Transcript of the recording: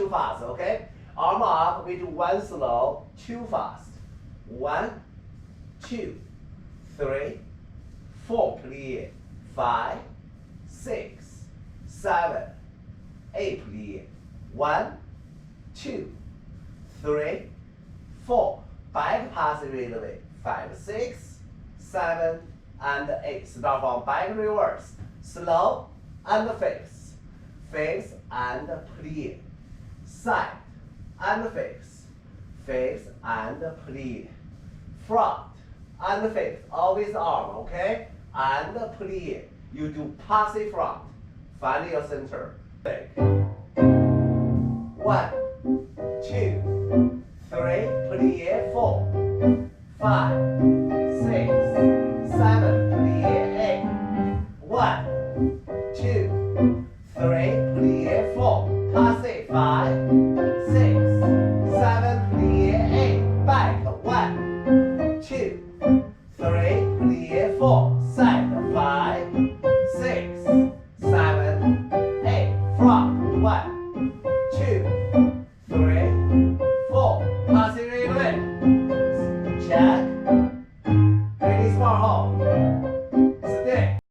too fast, okay? Arm up, we do 1 slow, 2 fast. 1, 2, 3, 4, clear. 5, 6, 7, 8, clear. 1, 2, 3, 4. Back pass rhythm. 5, 6, 7, and 8. Start from back reverse. Slow and fix. Fix and clear. Side and fix. Fix and clear. Front and fix. Always arm, okay? And clear. You do passive front. Find your center. 1, 2, 3, clear. 4, 5, 6, 7, clear. 8. 1, 2, 3, clear. 4. Passive. 5, 6, 7, clear. 8. Back. 1, 2,